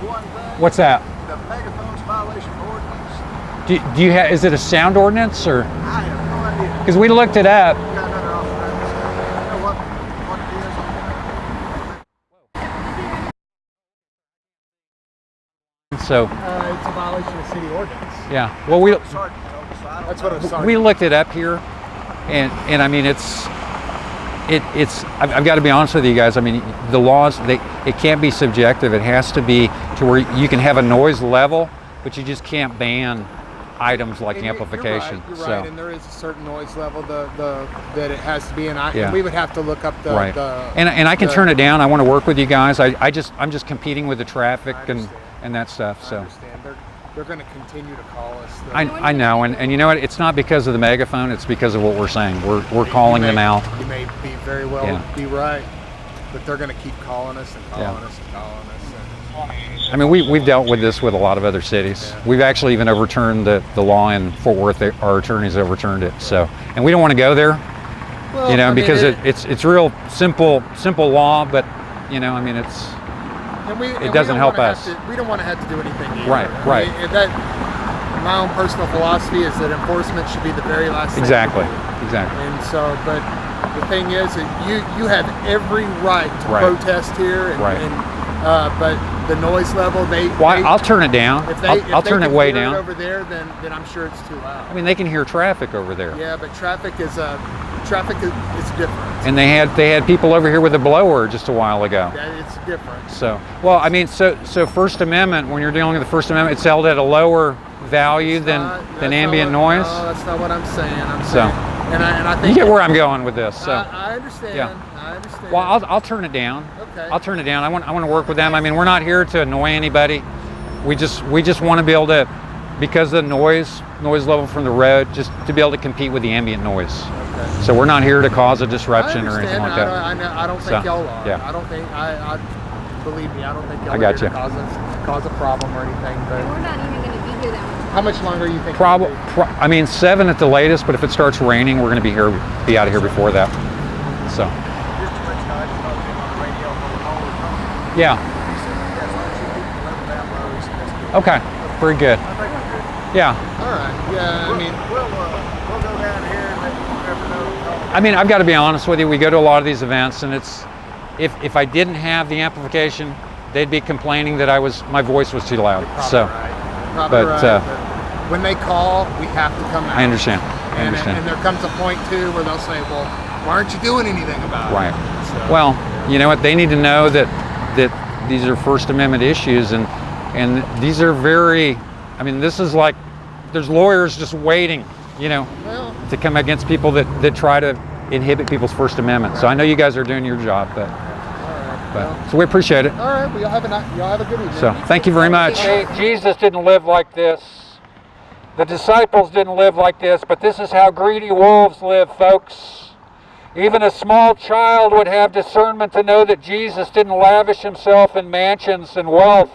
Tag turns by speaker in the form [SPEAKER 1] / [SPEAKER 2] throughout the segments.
[SPEAKER 1] one thing.
[SPEAKER 2] What's that?
[SPEAKER 1] The megaphone's violation of ordinance.
[SPEAKER 2] Do you have? Is it a sound ordinance or?
[SPEAKER 1] I have no idea.
[SPEAKER 2] Because we looked it up.
[SPEAKER 1] We got another officer out there. You know what it is?
[SPEAKER 2] So.
[SPEAKER 3] It's a violation of city ordinance.
[SPEAKER 2] Yeah. Well, we.
[SPEAKER 3] That's what it's.
[SPEAKER 2] We looked it up here, and I mean it's. I've got to be honest with you guys. I mean, the laws, it can't be subjective. It has to be to where you can have a noise level, but you just can't ban items like amplification.
[SPEAKER 3] You're right, and there is a certain noise level that it has to be, and we would have to look up the.
[SPEAKER 2] Right. And I can turn it down. I want to work with you guys. I'm just competing with the traffic and that stuff. So.
[SPEAKER 3] I understand. They're going to continue to call us.
[SPEAKER 2] I know, and you know what? It's not because of the megaphone. It's because of what we're saying. We're calling them out.
[SPEAKER 3] You may be very well be right, but they're going to keep calling us and calling us and calling us.
[SPEAKER 2] I mean, we've dealt with this with a lot of other cities. Yeah. We've actually even overturned the law in Fort Worth. Our attorneys overturned it. So, and we don't want to go there, well, because it's real simple law, but it doesn't help us.
[SPEAKER 3] We don't want to have to do anything either.
[SPEAKER 2] Right.
[SPEAKER 3] I mean, my own personal philosophy is that enforcement should be the very last thing.
[SPEAKER 2] Exactly.
[SPEAKER 3] And so, but the thing is that you have every right to protest here, but the noise level,
[SPEAKER 2] I'll turn it down. I'll turn it way down.
[SPEAKER 3] Over there, then I'm sure it's too loud.
[SPEAKER 2] I mean, they can hear traffic over there.
[SPEAKER 3] Yeah, but traffic is different.
[SPEAKER 2] And they had people over here with a blower just a while ago.
[SPEAKER 3] It's different.
[SPEAKER 2] So, well, I mean, so First Amendment, when you're dealing with the First Amendment, it's held at a lower value than ambient noise.
[SPEAKER 3] No, that's not what I'm saying. And I think
[SPEAKER 2] you get where I'm going with this. So
[SPEAKER 3] I understand.
[SPEAKER 2] Yeah.
[SPEAKER 3] I understand.
[SPEAKER 2] Well, I'll turn it down.
[SPEAKER 3] Okay.
[SPEAKER 2] I'll turn it down. I want to work with them. I mean, we're not here to annoy anybody. We just want to be able to, because of the noise level from the road, just to be able to compete with the ambient noise. Okay. So we're not here to cause a disruption or anything like that.
[SPEAKER 3] I don't think y'all are.
[SPEAKER 2] Yeah.
[SPEAKER 3] I don't think believe me, I don't think y'all
[SPEAKER 2] are
[SPEAKER 3] here to cause a problem or anything. But
[SPEAKER 4] we're not even going to be here that much.
[SPEAKER 3] How much longer you think?
[SPEAKER 2] I mean, 7 at the latest. But if it starts raining, we're going to be out of here before that. So. Yeah. Okay. Very good. Yeah.
[SPEAKER 3] All right. Yeah.
[SPEAKER 1] We'll go down here and let you never know.
[SPEAKER 2] I mean, I've got to be honest with you. We go to a lot of these events, and it's if I didn't have the amplification, they'd be complaining that my voice was too loud. So. But
[SPEAKER 3] when they call, we have to come out.
[SPEAKER 2] I understand.
[SPEAKER 3] And there comes a point too where they'll say, "Well, why aren't you doing anything about it?"
[SPEAKER 2] Right.
[SPEAKER 3] So,
[SPEAKER 2] well, you know what? They need to know that these are First Amendment issues, and these are very. I mean, this is like there's lawyers just waiting, to come against people that try to inhibit people's First Amendment. Right. So I know you guys are doing your job, but. So we appreciate it.
[SPEAKER 3] All right, well, y'all have a good evening.
[SPEAKER 2] So thank you very much. Jesus didn't live like this. The disciples didn't live like this, but this is how greedy wolves live, folks. Even a small child would have discernment to know that Jesus didn't lavish himself in mansions and wealth.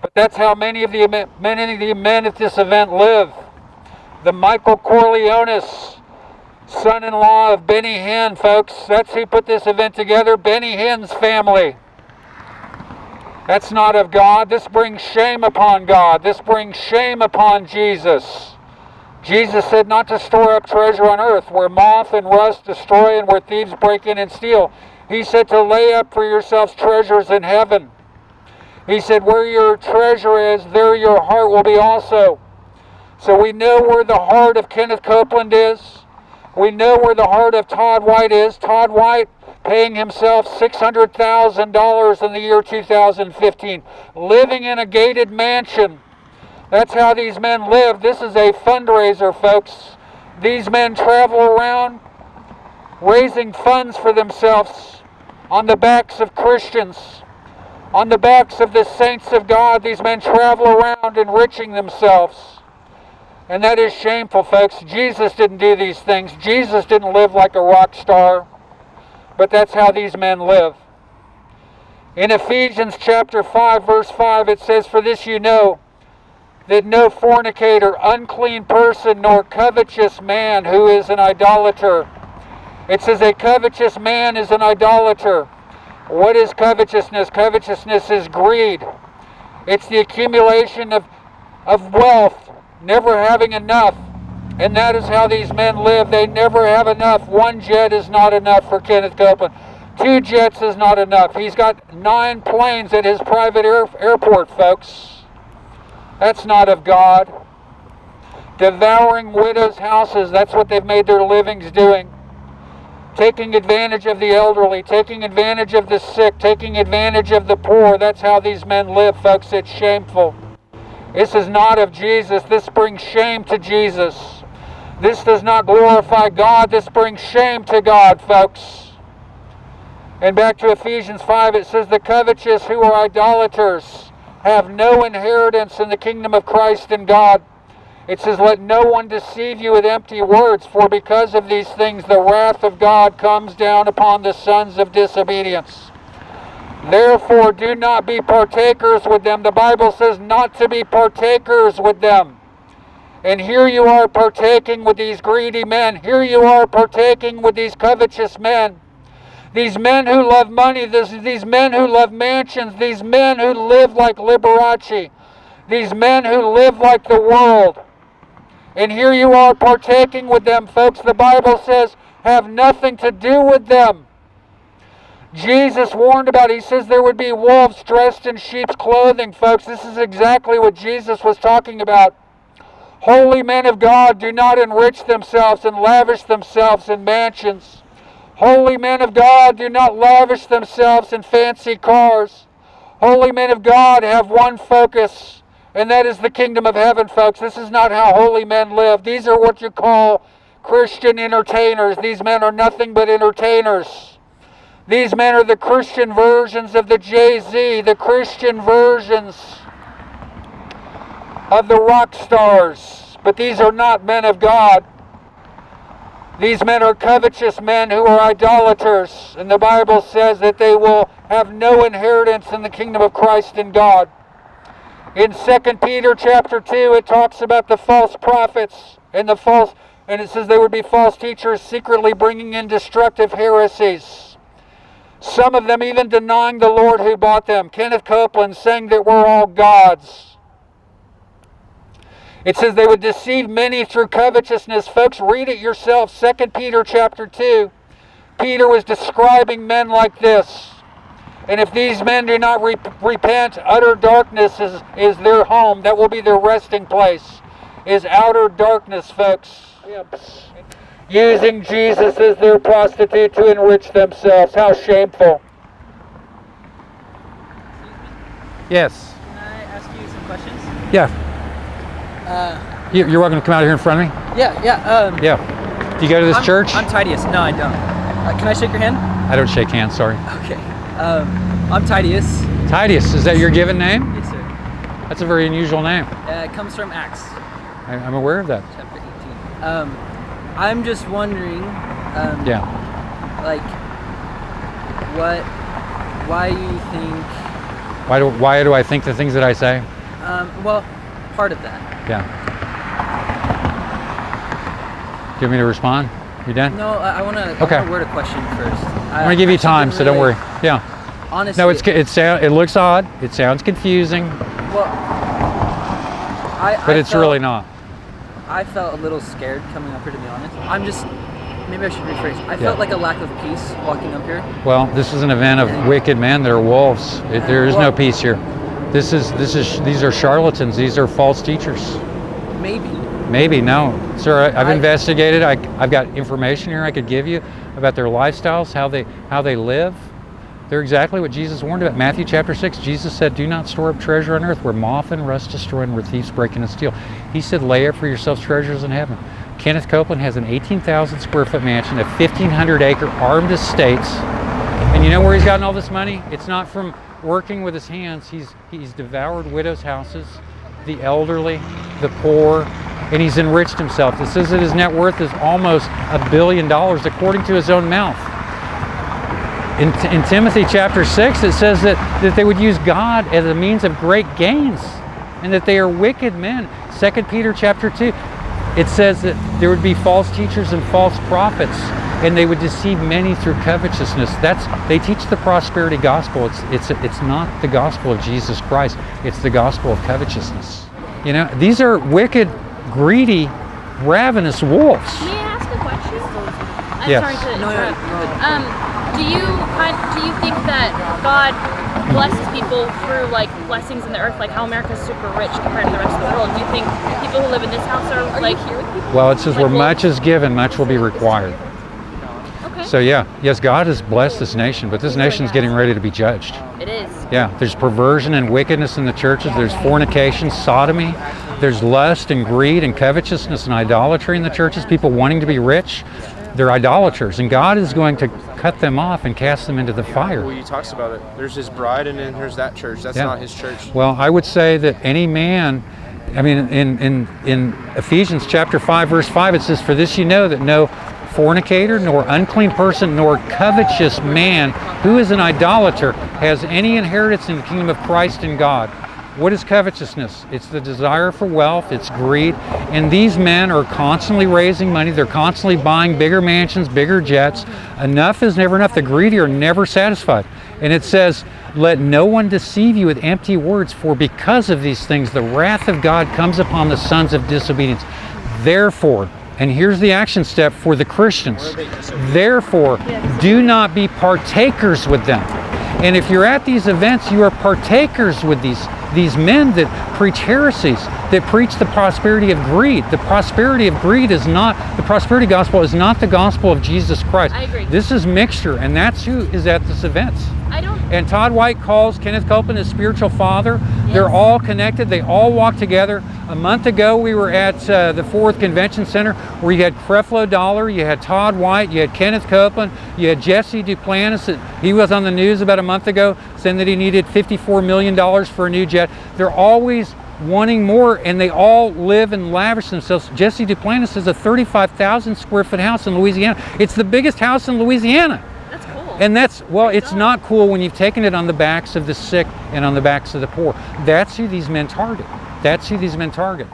[SPEAKER 2] But that's how many of the men at this event live. The Michael Corleone's son-in-law of Benny Hinn, folks. That's who put this event together, Benny Hinn's family. That's not of God. This brings shame upon God. This brings shame upon Jesus. Jesus said not to store up treasure on earth where moth and rust destroy and where thieves break in and steal. He said to lay up for yourselves treasures in heaven. He said where your treasure is, there your heart will be also. So we know where the heart of Kenneth Copeland is. We know where the heart of Todd White is. Todd White paying himself $600,000 in the year 2015, living in a gated mansion. That's how these men live. This is a fundraiser, folks. These men travel around raising funds for themselves on the backs of Christians, on the backs of the saints of God. These men travel around enriching themselves. And that is shameful, folks. Jesus didn't do these things. Jesus didn't live like a rock star. But that's how these men live. In Ephesians chapter 5, verse 5, it says, "For this you know, that no fornicator, unclean person, nor covetous man who is an idolater." It says a covetous man is an idolater. What is covetousness? Covetousness is greed. It's the accumulation of wealth, never having enough. And that is how these men live. They never have enough. 1 jet is not enough for Kenneth Copeland. 2 jets is not enough. He's got 9 planes at his private airport, folks. That's not of God. Devouring widows' houses, that's what they've made their livings doing. Taking advantage of the elderly, taking advantage of the sick, taking advantage of the poor. That's how these men live, folks. It's shameful. This is not of Jesus. This brings shame to Jesus. This does not glorify God. This brings shame to God, folks. And back to Ephesians 5, it says, the covetous who are idolaters have no inheritance in the kingdom of Christ and God. It says, let no one deceive you with empty words, for because of these things the wrath of God comes down upon the sons of disobedience. Therefore do not be partakers with them. The Bible says not to be partakers with them. And here you are partaking with these greedy men. Here you are partaking with these covetous men. These men who love money, these men who love mansions, these men who live like Liberace, these men who live like the world. And here you are partaking with them, folks. The Bible says, have nothing to do with them. Jesus warned about it. He says there would be wolves dressed in sheep's clothing, folks. This is exactly what Jesus was talking about. Holy men of God do not enrich themselves and lavish themselves in mansions. Holy men of God do not lavish themselves in fancy cars. Holy men of God have one focus, and that is the kingdom of heaven, folks. This is not how holy men live. These are what you call Christian entertainers. These men are nothing but entertainers. These men are the Christian versions of the Jay-Z, the Christian versions of the rock stars. But these are not men of God. These men are covetous men who are idolaters. And the Bible says that they will have no inheritance in the kingdom of Christ and God. In 2 Peter chapter 2, it talks about the false prophets and it says there would be false teachers secretly bringing in destructive heresies. Some of them even denying the Lord who bought them. Kenneth Copeland saying that we're all gods. It says they would deceive many through covetousness. Folks, read it yourself. 2 Peter chapter 2. Peter was describing men like this. And if these men do not repent, utter darkness is their home. That will be their resting place, is outer darkness, folks. Using Jesus as their prostitute to enrich themselves. How shameful.
[SPEAKER 4] Yes.
[SPEAKER 5] Can I ask you some questions?
[SPEAKER 4] Yeah. You're welcome to come out here in front of me.
[SPEAKER 5] Yeah.
[SPEAKER 4] Yeah. Do you go to this church?
[SPEAKER 5] I'm Tidius. No, I don't. Can I shake your hand?
[SPEAKER 4] I don't shake hands, sorry.
[SPEAKER 5] Okay. I'm Tidius.
[SPEAKER 4] Tidius, is that your given name?
[SPEAKER 5] Yes, sir.
[SPEAKER 4] That's a very unusual name.
[SPEAKER 5] It comes from Acts.
[SPEAKER 4] I'm aware of that.
[SPEAKER 5] Chapter 18. I'm just wondering, why you think...
[SPEAKER 4] Why do I think the things that I say?
[SPEAKER 5] Well, part of that.
[SPEAKER 4] Yeah. Do you want me to respond? You done?
[SPEAKER 5] No, I want to word a question first.
[SPEAKER 4] I'm going to give you time, so don't worry. Yeah.
[SPEAKER 5] Honestly.
[SPEAKER 4] No, it looks odd. It sounds confusing.
[SPEAKER 5] Well,
[SPEAKER 4] but it's really not.
[SPEAKER 5] I felt a little scared coming up here, to be honest. Maybe I should rephrase. I felt like a lack of peace walking up here.
[SPEAKER 4] Well, this is an event of wicked men. They're wolves. There is no peace here. These are charlatans. These are false teachers. Maybe, no. Sir, I've investigated. I've got information here I could give you about their lifestyles, how they live. They're exactly what Jesus warned about. Matthew chapter 6, Jesus said, do not store up treasure on earth where moth and rust destroy and where thieves break in and steal. He said, lay up for yourselves treasures in heaven. Kenneth Copeland has an 18,000 square foot mansion, a 1,500 acre armed estates. And you know where he's gotten all this money? It's not from working with his hands. He's devoured widows' houses, the elderly, the poor, and he's enriched himself. It says that his net worth is almost $1 billion according to his own mouth. In Timothy chapter 6, it says that they would use God as a means of great gains and that they are wicked men. 2 Peter chapter 2, It says that there would be false teachers and false prophets, and they would deceive many through covetousness. They teach the prosperity gospel. It's not the gospel of Jesus Christ. It's the gospel of covetousness. You know, these are wicked, greedy, ravenous wolves.
[SPEAKER 6] May I ask a question? I'm
[SPEAKER 4] Yes.
[SPEAKER 6] sorry to interrupt. Do you think that God blesses people through like blessings in the earth, like how America's super rich compared to the rest of the world? Do you think people who live in this house are like here with people?
[SPEAKER 4] Well, it says
[SPEAKER 6] Like
[SPEAKER 4] where
[SPEAKER 6] wolves?
[SPEAKER 4] much is given, much will be required.
[SPEAKER 6] Okay.
[SPEAKER 4] So yes, God has blessed this nation, but this nation is getting ready to be judged.
[SPEAKER 6] It is.
[SPEAKER 4] Yeah, there's perversion and wickedness in the churches. There's fornication, sodomy. There's lust and greed and covetousness and idolatry in the churches. People wanting to be rich. They're idolaters, and God is going to cut them off and cast them into the fire.
[SPEAKER 7] Well, he talks about it. There's his bride, and then there's that church. That's not his church.
[SPEAKER 4] Well, I would say that any man, I mean, in Ephesians chapter 5, verse 5, it says, "For this you know that no fornicator, nor unclean person, nor covetous man who is an idolater has any inheritance in the kingdom of Christ and God." What is covetousness? It's the desire for wealth, it's greed, and these men are constantly raising money, they're constantly buying bigger mansions, bigger jets. Enough is never enough. The greedy are never satisfied. And it says, "Let no one deceive you with empty words, for because of these things the wrath of God comes upon the sons of disobedience. Therefore," and here's the action step for the Christians, "therefore do not be partakers with them." And if you're at these events, you are partakers with these men that preach heresies, that preach the prosperity of greed. The prosperity of greed is not, the prosperity gospel is not the gospel of Jesus Christ.
[SPEAKER 6] I agree.
[SPEAKER 4] This is mixture, and that's who is at this events.
[SPEAKER 6] I don't.
[SPEAKER 4] And Todd White calls Kenneth Copeland his spiritual father.
[SPEAKER 6] Yes.
[SPEAKER 4] They're all connected. They all walk together. A month ago, we were at the Fourth Convention Center where you had Creflo Dollar, you had Todd White, you had Kenneth Copeland, you had Jesse Duplantis. He was on the news about a month ago saying that he needed $54 million for a new jet. They're always wanting more, and they all live and lavish themselves. Jesse Duplantis has a 35,000 square foot house in Louisiana. It's the biggest house in Louisiana.
[SPEAKER 6] That's cool.
[SPEAKER 4] And that's, well, it's not cool when you've taken it on the backs of the sick and on the backs of the poor. That's who these men target. That's who these men target.